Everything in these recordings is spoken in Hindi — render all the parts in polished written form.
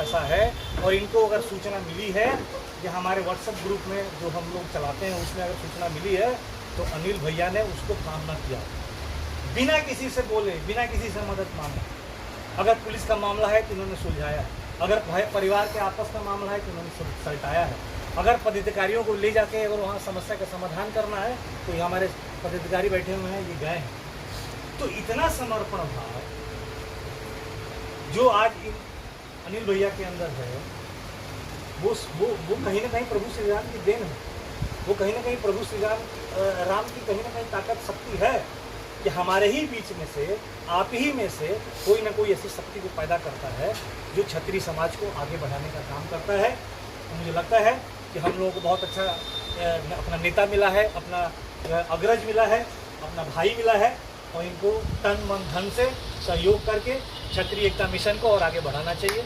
ऐसा है। और इनको अगर सूचना मिली है कि हमारे व्हाट्सएप ग्रुप में जो हम लोग चलाते हैं उसमें अगर सूचना मिली है तो अनिल भैया ने उसको काम न किया, बिना किसी से बोले, बिना किसी से मदद मांगे। अगर पुलिस का मामला है तो इन्होंने सुलझाया है, अगर परिवार के आपस का मामला है तो इन्होंने सलटाया है, अगर पदाधिकारियों को ले जाके अगर वहाँ समस्या का समाधान करना है तो ये हमारे पदाधिकारी बैठे हुए हैं, ये गए हैं। तो इतना समर्पण भाव जो आज इन अनिल भैया के अंदर है, वो कहीं ना कहीं प्रभु श्री राम की देन है। वो कहीं ना कहीं प्रभु श्री राम की कहीं ना कहीं ताकत शक्ति है कि हमारे ही बीच में से, आप ही में से कोई ना कोई ऐसी शक्ति को पैदा करता है जो क्षत्रिय समाज को आगे बढ़ाने का काम करता है। तो मुझे लगता है कि हम लोगों को बहुत अच्छा अपना नेता मिला है, अपना अग्रज मिला है, अपना भाई मिला है, और इनको तन मन धन से सहयोग करके क्षत्रिय एकता मिशन को और आगे बढ़ाना चाहिए।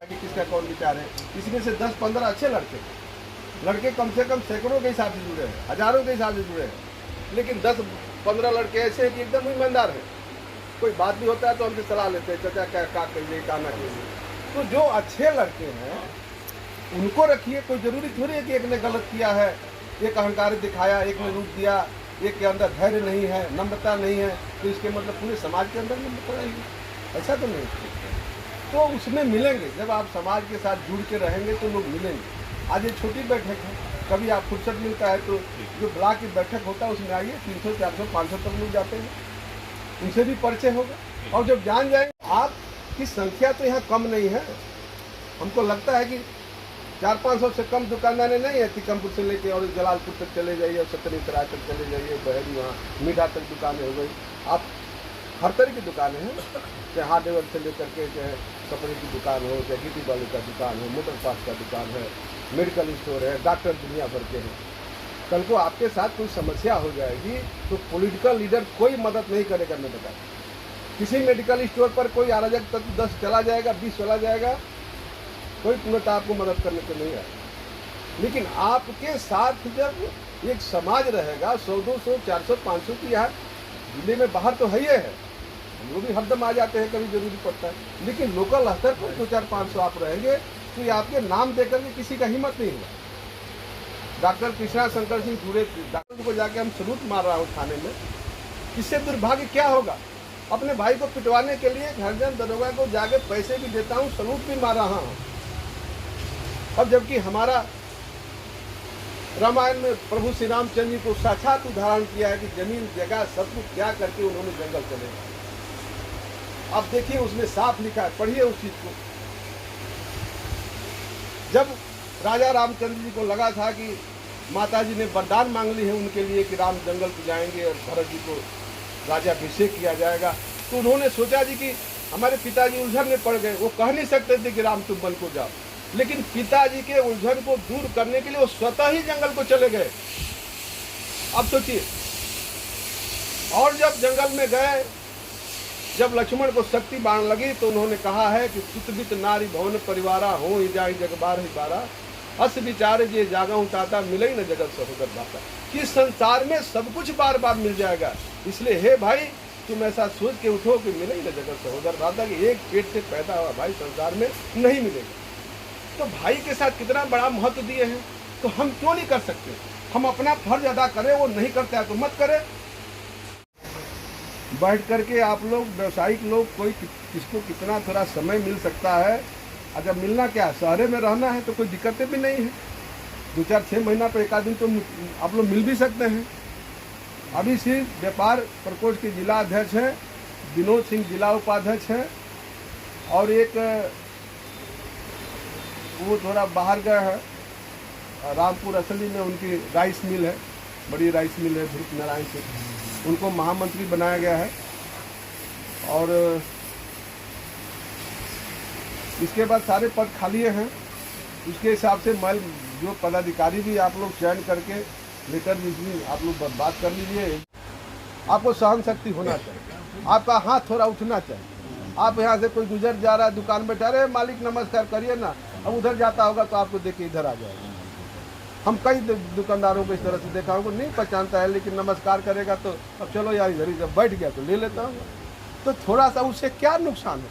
किसका कौन विचार है, इसमें से 10-15 अच्छे लड़के कम से कम सैकड़ों के हिसाब से जुड़े हैं, हजारों के हिसाब से जुड़े हैं, लेकिन 10-15 लड़के ऐसे हैं कि एकदम ईमानदार हैं। कोई बात भी होता है तो हमसे सलाह लेते हैं, चाचा क्या करिए, क्या ना करिए। तो जो अच्छे लड़के हैं उनको रखिए। कोई जरूरी थोड़ी है कि एक ने गलत किया है, एक अहंकार दिखाया, एक ने रूप दिया, एक के अंदर धैर्य नहीं है, नम्रता नहीं है, तो इसके मतलब पूरे समाज के अंदर नम्रता नहीं है, ऐसा तो नहीं। तो उसमें मिलेंगे, जब आप समाज के साथ जुड़ के रहेंगे तो लोग मिलेंगे। आज ये छोटी बैठक है, कभी आप फुर्सत मिलता है तो जो ब्लॉक की बैठक होता है उसमें आइए, 300, 400, 500 तक लोग जाते हैं, उनसे भी परिचय होगा। और जब जान जाएंगे आपकी संख्या तो यहाँ कम नहीं है। हमको लगता है कि 400-500 से कम दुकानदारें नहीं है। टीकमपुर से लेके और जलालपुर तक चले जाइए, और सतरीसराय तक चले जाइए, बहरी वहाँ मीठा तक दुकानें हो गई। आप हर तरह की दुकानें हैं, चाहे हार्डवेयर से लेकर के, चाहे कपड़े की दुकान हो, चाहे गिट्टी बालू का दुकान हो, मोटर पार्ट्स का दुकान है, मेडिकल स्टोर है, डॉक्टर दुनिया भर के हैं। कल को आपके साथ कोई समस्या हो जाएगी तो पॉलिटिकल लीडर कोई मदद नहीं करेगा। मैं बता, किसी मेडिकल स्टोर पर कोई अराजक तत्व 10 चला जाएगा, 20 चला जाएगा, कोई पूर्णतः आपको मदद करने को नहीं आए। लेकिन आपके साथ जब एक समाज रहेगा, 100, 200, 400, 500 की यहाँ जिले में बाहर तो है ही है, वो भी हरदम आ जाते हैं, कभी जरूरी पड़ता है, लेकिन लोकल स्तर पर 200-400-500 आप रहेंगे तो ये आपके नाम देकर के किसी का हिम्मत नहीं होगा। डॉक्टर कृष्णा शंकर सिंह पूरे डॉक्टर को जाके हम सलूट मार रहा हूँ थाने में, इससे दुर्भाग्य क्या होगा। अपने भाई को पिटवाने के लिए हरजन दरोगा को जाके पैसे भी देता हूँ, सलूट भी मार रहा हूँ। अब जबकि हमारा रामायण में प्रभु श्री रामचंद्र जी को साक्षात उदाहरण किया है कि जमीन जगह सब कुछ त्याग करके उन्होंने जंगल चले गए। अब देखिए उसमें साफ लिखा है, पढ़िए उस चीज को। जब राजा रामचंद्र जी को लगा था कि माता जी ने वरदान मांग ली है उनके लिए कि राम जंगल को जाएंगे और भरत जी को राज्याभिषेक किया जाएगा, तो उन्होंने सोचा जी कि हमारे पिताजी उलझन में पड़ गए, वो कह नहीं सकते थे कि राम तुम वन को जाओ, लेकिन पिताजी के उलझन को दूर करने के लिए वो स्वतः ही जंगल को चले गए। अब सोचिए, और जब जंगल में गए, जब लक्ष्मण को शक्ति बाण लगी तो उन्होंने कहा है कि सुतबित नारी भवन परिवारा हो ही जाए जगबार ही बारा, अस विचार जे जागा ताता मिले ही न जगत सहोदर भाता, कि संसार में सब कुछ बार बार मिल जाएगा, इसलिए हे भाई तुम ऐसा सोच के उठो कि मिले ही न जगत सहोदर भाता, कि एक पेट से पैदा हुआ भाई संसार में नहीं मिलेगा। तो भाई के साथ कितना बड़ा महत्व दिए हैं, तो हम क्यों नहीं कर सकते। हम अपना फर्ज अदा करें, वो नहीं करता है तो मत करें। बैठ करके आप लोग व्यवसायिक लोग कोई किसको कितना थोड़ा समय मिल सकता है, अगर मिलना क्या शहरे में रहना है तो कोई दिक्कतें भी नहीं है, 2-4-6 महीना पर एक आध दिन तो आप लोग मिल भी सकते हैं। अभी सिर्फ व्यापार प्रकोष्ठ के जिला अध्यक्ष हैं, विनोद सिंह जिला उपाध्यक्ष हैं, और एक वो थोड़ा बाहर गए हैं, रामपुर असली में उनकी राइस मिल है, बड़ी राइस मिल है ध्रुव नारायण से, उनको महामंत्री बनाया गया है। और इसके बाद सारे पद खाली हैं, उसके हिसाब से मैं जो पदाधिकारी भी आप लोग चयन करके लेकर भी आप लोग बात कर लीजिए। आपको सहन शक्ति होना चाहिए, आपका हाथ थोड़ा उठना चाहिए। आप यहाँ से कोई गुजर जा रहा है, दुकान बैठा रहे, मालिक नमस्कार करिए ना, अब उधर जाता होगा तो आपको देख के इधर आ जाएगा। हम कई दुकानदारों को इस तरह से देखा हूँ, नहीं पहचानता है लेकिन नमस्कार करेगा तो अब चलो यार इधर ही जब बैठ गया तो ले लेता हूँ। तो थोड़ा सा उससे क्या नुकसान है,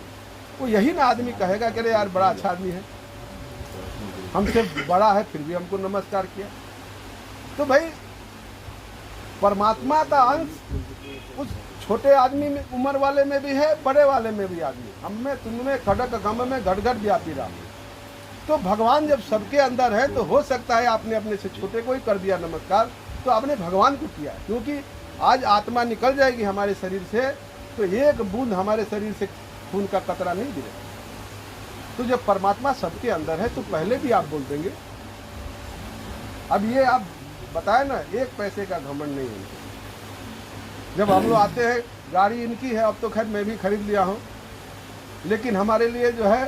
वो यही ना आदमी कहेगा कि अरे यार बड़ा अच्छा आदमी है, हमसे बड़ा है फिर भी हमको नमस्कार किया। तो भाई परमात्मा का अंश उस छोटे आदमी में, उम्र वाले में भी है, बड़े वाले में भी आदमी। हम में तुम में खड़क गम में घट घट व्यापी राम। तो भगवान जब सबके अंदर है तो हो सकता है आपने अपने से छोटे को ही कर दिया नमस्कार, तो आपने भगवान को किया। क्योंकि आज आत्मा निकल जाएगी हमारे शरीर से तो एक बूंद हमारे शरीर से खून का कतरा नहीं गिरेगा। तो जब परमात्मा सबके अंदर है तो पहले भी आप बोल देंगे। अब ये आप बताए ना, एक पैसे का घमंड नहीं है। जब हम लोग आते हैं, गाड़ी इनकी है, अब तो खैर मैं भी खरीद लिया हूँ, लेकिन हमारे लिए जो है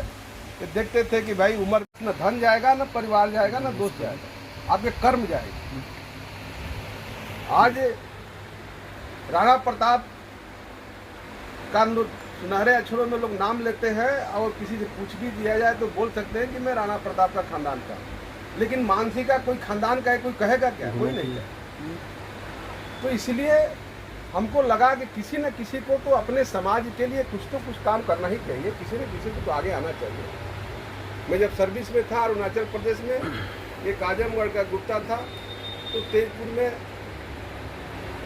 कि देखते थे कि भाई उम्र न धन जाएगा, न परिवार जाएगा, न दोस्त जाएगा, आपके कर्म जाएगा। आज राणा प्रताप का सुनहरे अक्षरों में लोग नाम लेते हैं और किसी से पूछ भी दिया जाए तो बोल सकते हैं कि मैं राणा प्रताप का खानदान का, लेकिन मानसी का कोई खानदान का है, कोई कहेगा क्या? कोई नहीं है। तो इसलिए हमको लगा कि किसी न किसी को तो अपने समाज के लिए कुछ तो कुछ काम करना ही चाहिए, किसी न किसी को तो आगे आना चाहिए। मैं जब सर्विस में था अरुणाचल प्रदेश में, एक आजमगढ़ का गुप्ता था, तो तेजपुर में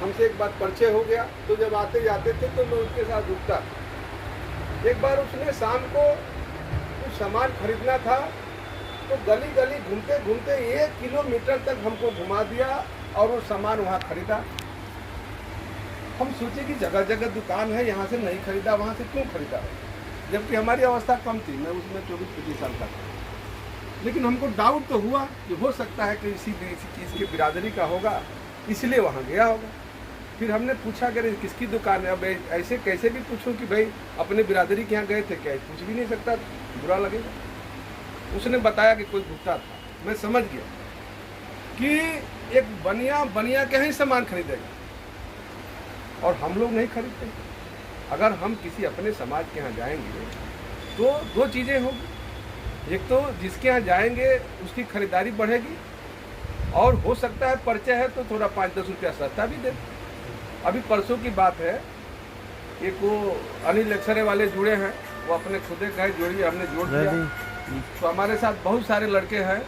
हमसे एक बार परिचय हो गया। तो जब आते जाते थे तो मैं उसके साथ रुकता। एक बार उसने शाम को कुछ सामान खरीदना था तो गली गली घूमते घूमते 1 किलोमीटर तक हमको घुमा दिया और वो सामान वहाँ खरीदा। हम सोचे कि जगह जगह दुकान है, यहाँ से नहीं खरीदा, वहाँ से क्यों खरीदा, जबकि हमारी अवस्था कम थी। मैं उसमें 24-25 साल का था। लेकिन हमको डाउट तो हुआ कि हो सकता है कि इसी चीज़ की बिरादरी का होगा, इसलिए वहाँ गया होगा। फिर हमने पूछा कि किसकी दुकान है। अब ऐसे कैसे भी पूछूं कि भाई अपने बिरादरी के यहाँ गए थे क्या? पूछ भी नहीं सकता, बुरा लगेगा। उसने बताया कि कोई गुप्ता था। मैं समझ गया कि एक बनिया के ही सामान खरीदेगा और हम लोग नहीं खरीदते। अगर हम किसी अपने समाज के यहाँ जाएंगे तो 2 चीज़ें होगी। एक तो जिसके यहाँ जाएंगे उसकी खरीदारी बढ़ेगी और हो सकता है परिचय है तो थोड़ा 5-10 रुपया सस्ता भी दे। अभी परसों की बात है, एक वो अनिल एक्सरे वाले जुड़े हैं, वो अपने खुदे कहे जोड़िए, हमने जोड़ दिया। तो हमारे साथ बहुत सारे लड़के हैं